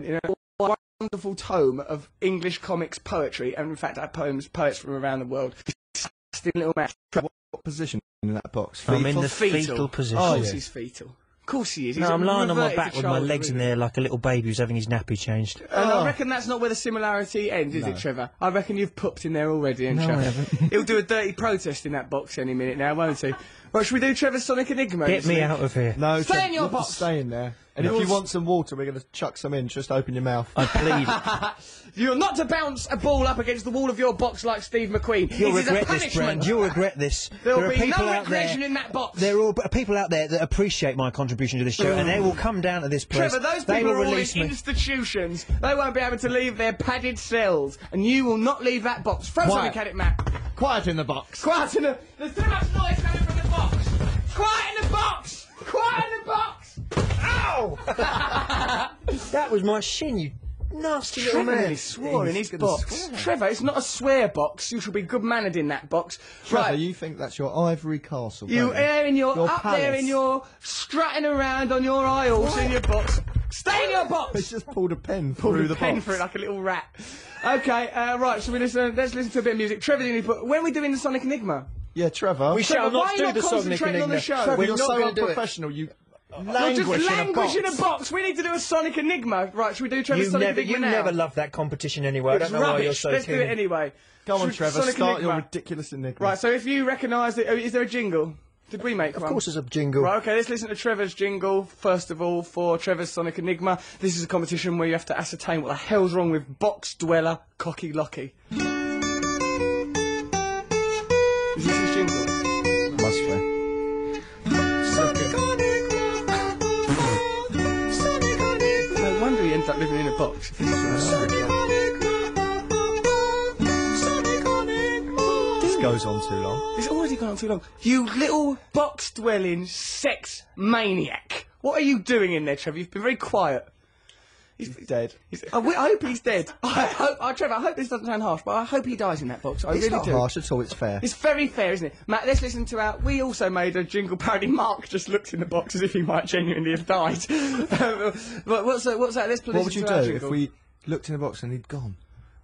in a wonderful tome of English comics poetry, and in fact, poets from around the world. Little match. What position in that box? Fetal? I'm in the fetal position. Of course he's fetal. Of course he is. No, I'm lying on my back with my legs in there like a little baby who's having his nappy changed. And I reckon that's not where the similarity ends, is it, Trevor? I reckon you've pooped in there already, No, Trevor? I haven't. He'll do a dirty protest in that box any minute now, won't he? Right, should we do Trevor's Sonic Enigma? Get me out of here. No, stay in your box. Stay in there. And if you want some water, we're going to chuck some in. Just open your mouth. I plead. You're not to bounce a ball up against the wall of your box like Steve McQueen. You'll This is a regret this, punishment. Brand. You'll regret this. There'll be no regression in that box. There are people out there that appreciate my contribution to this show, and they will come down to this place. Trevor, those they people will are all in release me. institutions. They won't be able to leave their padded cells, and you will not leave that box. Throw something at it, Matt. Quiet in the box. Quiet in the... There's too much noise coming from the box. Quiet in the box. Quiet in the box. Ow! That was my shin, you nasty little Trevor man. nearly swore in his box. Trevor, it's not a swear box. You should be good-mannered in that box. Trevor, Right. you think that's your ivory castle, You don't there in your up there palace. in your strutting around on your aisles in your box. Stay in your box. He's just pulled a pen Pulled through a the pen box. for it like a little rat. Okay, right. So let's listen to a bit of music. Trevor, when are we doing the Sonic Enigma? Yeah, Trevor. We shall Trevor, why not are you do not the Sonic concentrating on the Enigma. show? Trevor, We're you're not so going to do it. unprofessional. You You're languish just in a languish box. in a box. We need to do a Sonic Enigma. Right, should we do Trevor's Sonic Enigma You now? never loved that competition anyway. I It's don't know why you're rubbish. so Let's keen. do it anyway. Go on, Should- Trevor, Sonic start your Enigma. ridiculous enigma. Right, so if you recognise it, is there a jingle? Did we make one? Of course there's a jingle. Right, okay, let's listen to Trevor's jingle, first of all, for Trevor's Sonic Enigma. This is a competition where you have to ascertain what the hell's wrong with Box Dweller Cocky Locky. Is this his jingle? Must be. No wonder he ends up living in a box. This goes on too long. It's already gone on too long. You little box-dwelling sex maniac. What are you doing in there, Trevor? You've been very quiet. He's dead. I hope he's dead. Trevor, I hope this doesn't sound harsh, but I hope he dies in that box. I It's really not do. harsh at all, it's fair. It's very fair, isn't it? Matt, let's listen to our... We also made a jingle parody. Mark just looked in the box as if he might genuinely have died. But what's that? Let's play What would you to our do jingle. if we looked in the box and he'd gone?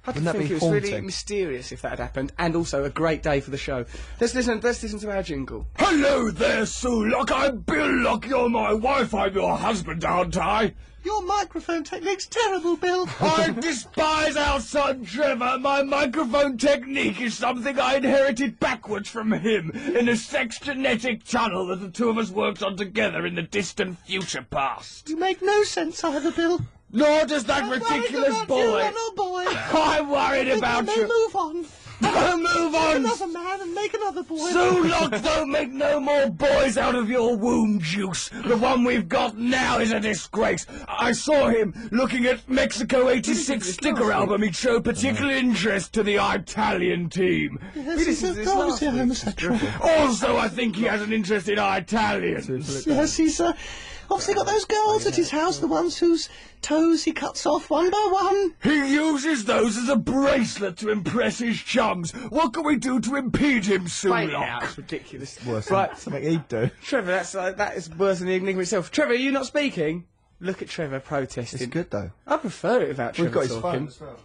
I Wouldn't that think be it was really haunting? mysterious if that had happened, and also a great day for the show. Let's listen to our jingle. Hello there, Sue Lock. I'm Bill Lock. You're my wife. I'm your husband, aren't I? Your microphone technique's terrible, Bill. I despise our son Trevor. My microphone technique is something I inherited backwards from him in a sex genetic tunnel that the two of us worked on together in the distant future past. You make no sense either, Bill. Nor does that ridiculous boy. boy. I'm worried about you. Move on. No, move on. man and make another boy. Sue Lock, don't make no more boys out of your womb juice. The one we've got now is a disgrace. I saw him looking at Mexico 86 sticker album. He showed particular interest to the Italian team. Also, I think he has an interest in Italians. Yes, he's obviously got those girls at his house, the ones whose toes he cuts off one by one. He uses those as a bracelet to impress his chums. What can we do to impede him, Sue Fade it Lock? out. It's ridiculous. Right, something he'd do. Trevor, that is worse than the Enigma itself. Trevor, are you not speaking? Look at Trevor protesting. It's good though. I prefer it without Trevor We've got his talking. phone as well.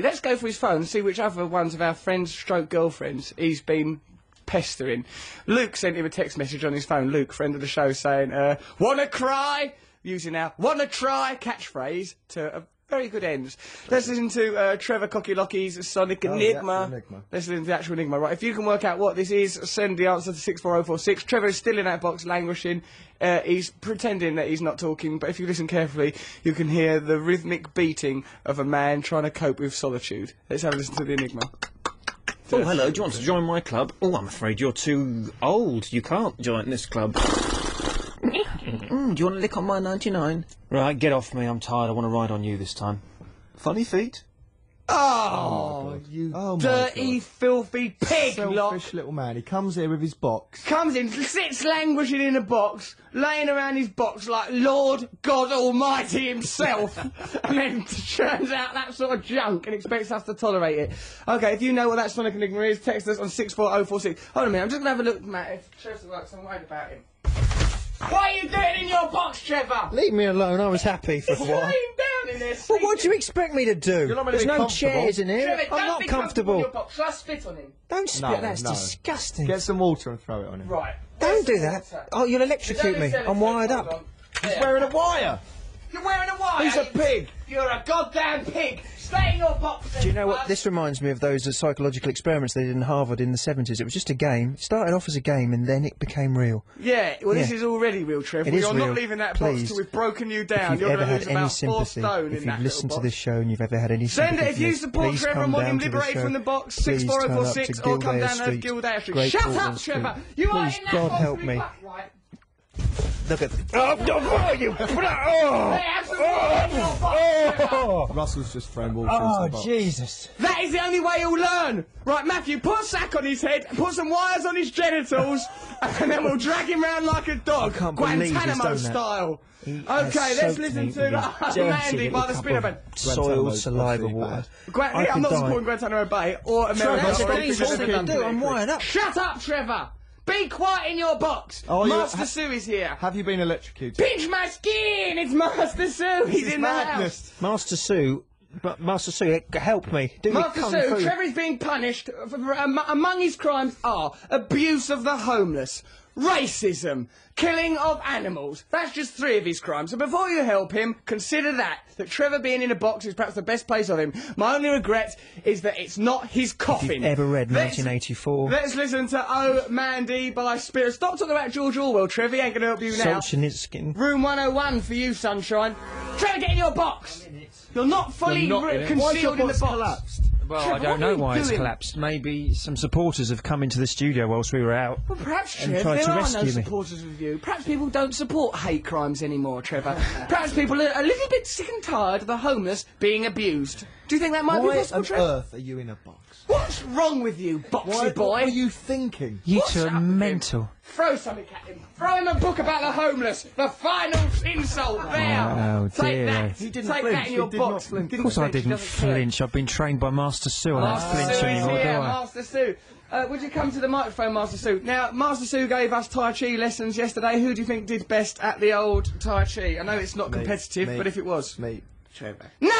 Let's go for his phone and see which other ones of our friends stroke girlfriends he's been pestering. Luke sent him a text message on his phone, Luke, friend of the show, saying, wanna cry? Using our wanna try catchphrase to a very good ends. Let's listen to Trevor Cocky-Locky's Sonic Enigma. Let's listen to the actual Enigma. Right, if you can work out what this is, send the answer to 64046. Trevor is still in that box, languishing. He's pretending that he's not talking, but if you listen carefully, you can hear the rhythmic beating of a man trying to cope with solitude. Let's have a listen to the Enigma. Oh, hello, do you want to join my club? Oh, I'm afraid you're too old. You can't join this club. Do you want to lick on my 99? Right, get off me. I'm tired. I want to ride on you this time. Funny feet? Oh, you dirty, filthy pig, Selfish little man. He comes here with his box. Comes in, sits languishing in a box, laying around his box like Lord God Almighty himself, and then churns out that sort of junk and expects us to tolerate it. Okay, if you know what that Sonic Enigma is, text us on 64046. Hold on a minute, I'm just going to have a look, Matt, if Trevor works, I'm worried about him. What are you doing in your box, Trevor? Leave me alone. I was happy for a He's while. laying down in there. Well, what do you expect me to do? not meant to There's be no comfortable. chairs in here. Trevor, I'm don't not be comfortable. in your box. Shall I spit on him? Don't spit. No, That's no. disgusting. Get some water and throw it on him. Right. Don't do that. Oh, you'll electrocute me. I'm wired up. He's wearing a wire. You're wearing a wire. He's a pig. You're a goddamn pig. Stay in your box. Do you know what? This reminds me of those psychological experiments they did in Harvard in the 70s. It was just a game. It started off as a game and then it became real. Yeah, well, this Yeah. is already real, Trev. It We is are real. not leaving that Please. box till we've broken you down. If You're you've ever going to lose had any about 4 sympathy, stone if in that you've listened to little this box. show and you've ever had any sympathy Send it if for you this, support please Trevor come and want down him to the liberated show. from the box, Please turn up 64046, to or come Gildea down to Street, Gildea Street. Great Shut Portland up, Street. Trevor. You are Please, in that God box help to be me. fucked, right? Look at oh, you! Hey, have some water in your box, Trevor. Russell's just throwing water into the box. Jesus! That is the only way he'll learn. Right, Matthew, put a sack on his head, put some wires on his genitals, and then we'll drag him round like a dog, I can't believe he's Guantanamo done that. style. He Okay, has let's soaked listen me to with a dirty Mandy by little the cup spinner of band. soiled Guantanamo's saliva obviously water. bad. I I'm could not die. supporting Guantanamo Bay or America. That's or what anything he's that's supposed done to do. I'm politically. wired up. Shut up, Trevor. Be quiet in your box. Oh, you- Master Sue is here. Have you been electrocuted? Pinch my skin. It's Master Sue. He's in the house. madness. Master Sue, help me. Do Master kung Sue, fu. Trevor is being punished. Among his crimes are abuse of the homeless, racism, killing of animals. That's just 3 of his crimes. So before you help him, consider that Trevor being in a box is perhaps the best place of him. My only regret is that it's not his coffin. If you've ever read 1984. Let's listen to Oh Mandy by Spirit. Stop talking about George Orwell, Trevor. He ain't going to help you now. Solzhenitsyn. Room 101 for you, sunshine. Trevor, get in your box. You're not fully You're not in it. Why's concealed your in the box box. collapsed? Well, Trevor, I don't what know are you why it's doing? collapsed. Maybe some supporters have come into the studio whilst we were out. Well, perhaps, And Trev, tried there to are no rescue me. supporters of you. Perhaps people don't support hate crimes anymore, Trevor. Perhaps people are a little bit sick and tired of the homeless being abused. Do you think that might be Why possible, on Trevor? earth are you in a box? What's wrong with you, boxy What boy? were you thinking? You What's two up are with him? mental. Throw something at him. Throw him a book about the homeless. The final insult. There. Oh, Take dear. that. He didn't Take flinch. that in your He did not box. flinch. Of course I didn't doesn't care. flinch. I've been trained by Master Sue. I don't Master flinch Sue is anymore, do here, I? Master Sue. Would you come to the microphone, Master Sue? Now, Master Sue gave us Tai Chi lessons yesterday. Who do you think did best at the old Tai Chi? I know it's not competitive, Me. but if it was. Me. Trevor. No!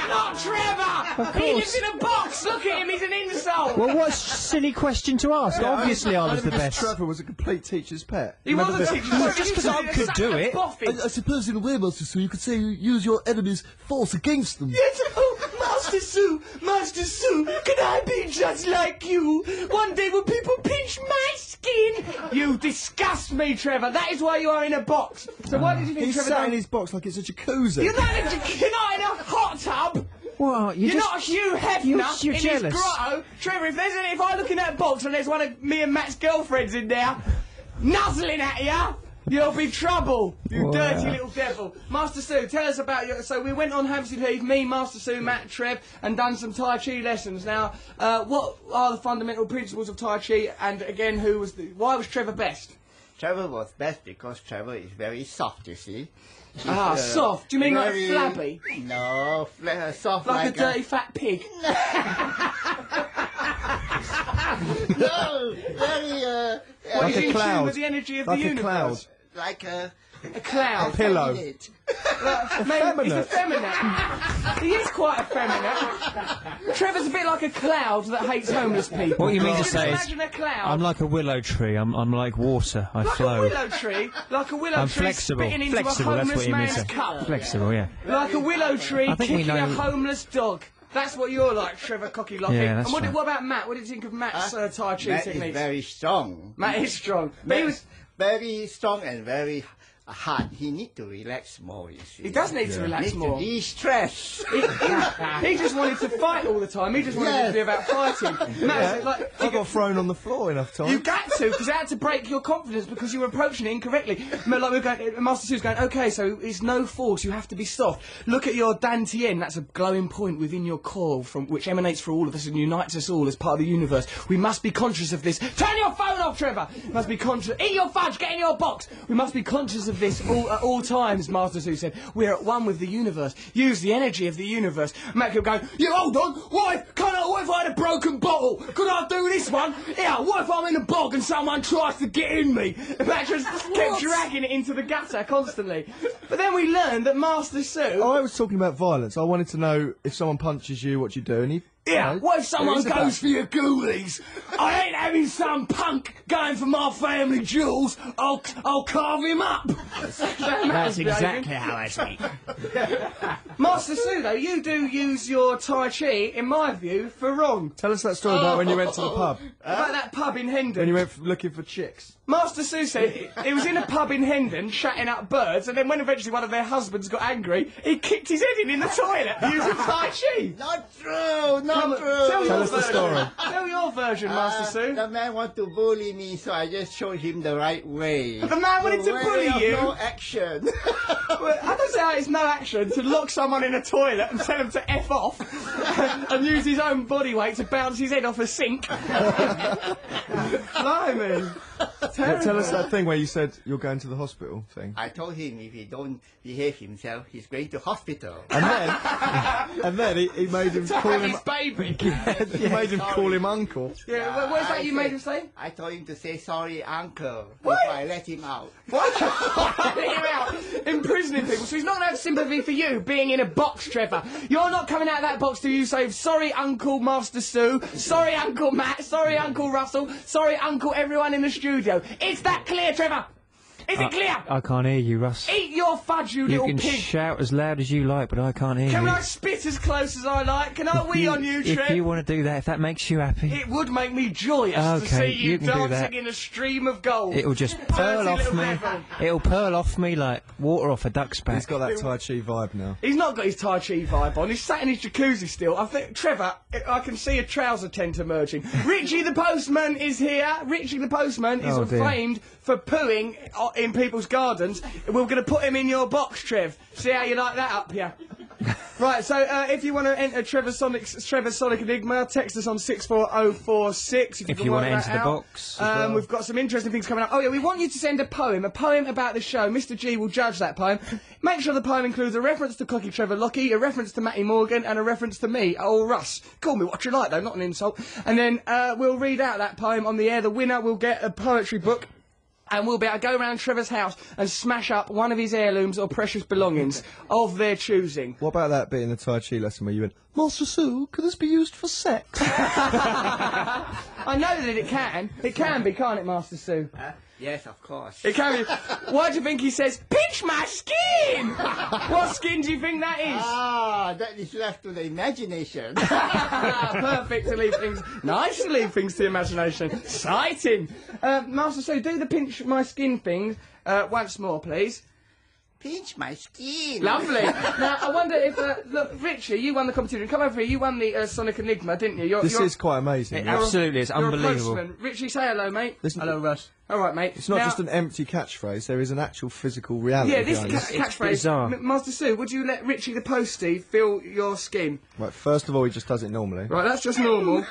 Not Trevor! He lives in a box! Look at him, he's an insult! Well, what a silly question to ask. Obviously I was the because best. Trevor was a complete teacher's pet. he was a teacher. Well, just 'cause I could do it. I suppose in a way, Master Sue, you could say you use your enemy's force against them. Yes, oh, Master Sue, can I be just like you? One day will people pinch my skin? You disgust me, Trevor. That is why you are in a box. So why did you think He's Trevor sat done? in his box like it's a jacuzzi. You're not in a hot tub. What? You're not a Hugh Hefner you're in jealous. his grotto. Trevor, if I look in that box and there's one of me and Matt's girlfriends in there, nuzzling at you, you'll be trouble. You dirty little devil. Master Sue, tell us about your... So we went on Hampstead Heath, me, Master Sue, Matt, Trev, and done some Tai Chi lessons. Now, what are the fundamental principles of Tai Chi? And again, why was Trevor best? Trevor was best because Trevor is very soft, you see. Soft. Do you mean like very- flabby? No, soft Like a dirty fat pig? No, very, What, Like he's a in cloud. tune with the energy of Like the a universe? cloud. like a A cloud. Pillow. minute. Maybe he's effeminate. He is quite effeminate. Trevor's a bit like a cloud that hates homeless people. What you mean to Just say is, imagine a cloud. I'm like a willow tree. I'm like water. I like flow. a willow tree. Like a willow I'm tree flexible. spitting into Flexible, a that's homeless what you mean man's to say. cup. Flexible, yeah. Like a willow tree I think we kicking a know- homeless dog. That's what you're like, Trevor Cocky Locky. Yeah, that's and right. what about Matt? What did you think of Matt's Tai Chi Matt techniques? is very strong. Matt is strong. But he was... Very strong and very hard. He need to relax more, you see. He does need to relax Need more. to de-stress. He just wanted to fight all the time. He just wanted it to be about fighting. Matt, like, I got thrown on the floor enough times. you got to, because it had to break your confidence because you were approaching it incorrectly. Like we were going, Master Sue's going, okay, so it's no force, you have to be soft. Look at your Dantian, that's a glowing point within your core from which emanates for all of us and unites us all as part of the universe. We must be conscious of this. Turn your phone off, Trevor! We must be conscious. Eat your fudge, get in your box! We must be conscious of of this at all times, Master Sue said. We're at one with the universe. Use the energy of the universe. Matt kept going, you hold on, what if I had a broken bottle? Could I do this one? Yeah, what if I'm in a bog and someone tries to get in me? And Matt just kept dragging it into the gutter constantly. But then we learned that Master Sue... I was talking about violence. I wanted to know if someone punches you, what you do, and he... Yeah, what if someone goes for your ghoulies? I ain't having some punk going for my family jewels. I'll carve him up. That's exactly how I speak. Master Sue, though, you do use your Tai Chi, in my view, for wrong. Tell us that story about when you went to the pub. About that pub in Hendon. When you went looking for chicks. Master Sue said he was in a pub in Hendon, shutting up birds, and then when eventually one of their husbands got angry, he kicked his head in the toilet using Tai Chi. Not true, not true. Tell us the story. Tell your version, Master Sue. The man wanted to bully me, so I just showed him the right way. The man wanted to bully you? No action. Well, I don't see how it's no action to lock someone in a toilet and tell him to F off and use his own body weight to bounce his head off a sink. Blimey. Tell us that thing where you said you're going to the hospital thing. I told him if he don't behave himself, he's going to hospital. And then he made him call him... his baby. He made him call him uncle. Yeah, what's that you made him say? I told him to say sorry, uncle, before I let him out. What? Let him out. Imprisoning people. So he's not going to have sympathy for you being in a box, Trevor. You're not coming out of that box till you say, sorry, Uncle Master Sue, sorry, Uncle Matt, sorry, Uncle Russell, sorry, Uncle everyone in the studio. Is that clear, Trevor? Is it clear? I can't hear you, Russ. Eat your fudge, you You little can pig. shout as loud as you like, but I can't hear Can you. I spit as close as I like? Can I wee on you, Trev? If you want to do that, if that makes you happy, It would make me joyous to Okay, see you you can do dancing that. in a stream of gold. it'll just pearl Dirty off little me. devil. It'll pearl off me like water off a duck's back. He's got that Tai Chi vibe now. He's not got his Tai Chi vibe on. He's sat in his jacuzzi still. I think, Trevor, I can see a trouser tent emerging. Richie the postman is here. Richie the postman is Oh, dear. famed for pooing in people's gardens. We're going to put him in your box, Trev. See how you like that up here. Right, so if you want to enter Trevor's Sonic Enigma, text us on 64046 If you want to enter the box as well. We've got some interesting things coming up. Oh yeah, we want you to send a poem about the show. Mr. G will judge that poem. Make sure the poem includes a reference to Cocky Trevor Lockie, a reference to Matty Morgan, and a reference to me, or Russ. Call me what you like though, not an insult. And then we'll read out that poem on the air. The winner will get a poetry book. And we'll be able to go around Trevor's house and smash up one of his heirlooms or precious belongings of their choosing. What about that bit in the Tai Chi lesson where you went, Master Sue, could this be used for sex? I know that it can. It can be, can't it, Master Sue? Yes, of course. It can be. Why do you think he says, pinch my skin? What skin do you think that is? Ah, that is left to the imagination. Perfect to leave things. Nice to leave things to the imagination. Exciting. Master Sue, do the pinch my skin thing once more, please. Pinch my skin. Lovely. Now, I wonder if, look, Richie, you won the competition. Come over here. You won the Sonic Enigma, didn't you? This is quite amazing. Absolutely, it's you're unbelievable. A postman. Richie, say hello, mate. Listen- Hello, Russ. All right, mate. It's not Now- just an empty catchphrase, there is an actual physical reality Yeah, this behind this. catchphrase. bizarre. Master Sue, would you let Richie the postie feel your skin? Right, first of all, he just does it normally. Right, that's just normal.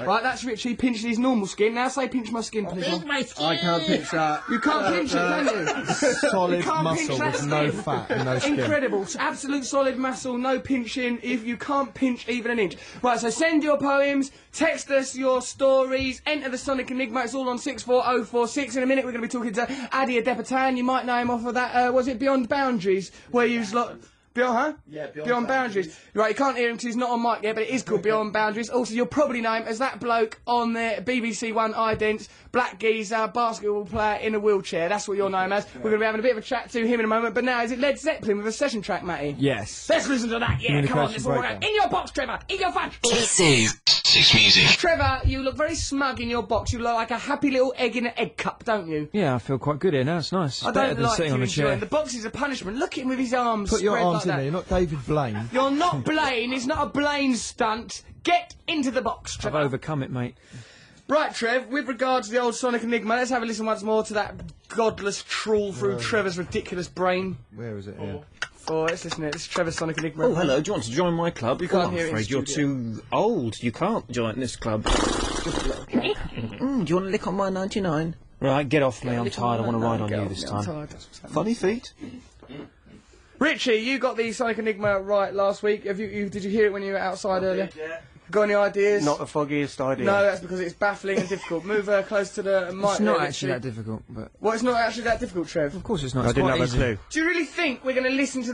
Right, that's Richie pinching his normal skin. Now say pinch my skin, please. Pinch my skin. I can't pinch that. You can't pinch it, can you? Solid can't muscle pinch that with no skin. fat and no skin. Incredible. Absolute solid muscle, no pinching. If you can't pinch even an inch. Right, so send your poems, text us your stories, enter the Sonic Enigma. It's all on 64046. In a minute, we're going to be talking to Adi Adepatan. You might know him off of that, was it Beyond Boundaries? Where he was like... Beyond, huh? Yeah, Beyond Boundaries. Right, you can't hear him because he's not on mic yet, but it is called Beyond Boundaries. Also, you'll probably know him as that bloke on the BBC One idents, black geezer, basketball player in a wheelchair. That's what you'll know him as. We're going to be having a bit of a chat to him in a moment, but now, is it Led Zeppelin with a session track, Matty? Yes. Let's listen to that, yeah, come on, let's Communication all go. breakdown. In your box, Trevor, in your fudge! This is Six Music. Trevor, you look very smug in your box. You look like a happy little egg in an egg cup, don't you? Yeah, I feel quite good here now. It's nice. It's I better don't than like sitting you on a enjoying. chair. The box is a punishment. Look at him with his arms Put your spread arms like in that. there, you're not David Blaine. You're not Blaine. It's not a Blaine stunt. Get into the box, I've Trevor. overcome it, mate. Right, Trev, with regard to the old Sonic Enigma, let's have a listen once more to that godless trawl through Trevor's ridiculous brain. Where is it? Yeah. Let's listen to it. This is Trevor's Sonic Enigma. Oh, hello, do you want to join my club? You can't I'm hear it in afraid you're studio. too old. You can't join this club. Do you want to lick on my 99? Right, get off me. I'm tired. I want to ride on you this I'm time. tired, that's what's happening. Funny feet. Richie, you got the Sonic Enigma right last week. Did you hear it when you were outside earlier? Yeah. Got any ideas? Not the foggiest idea. No, that's because it's baffling and difficult. Move close to the mic. It's there, not Richie. actually that difficult, but Well, it's not actually that difficult, Trev. of course it's not. I It's didn't quite have a easy. clue. Do you really think we're going to listen to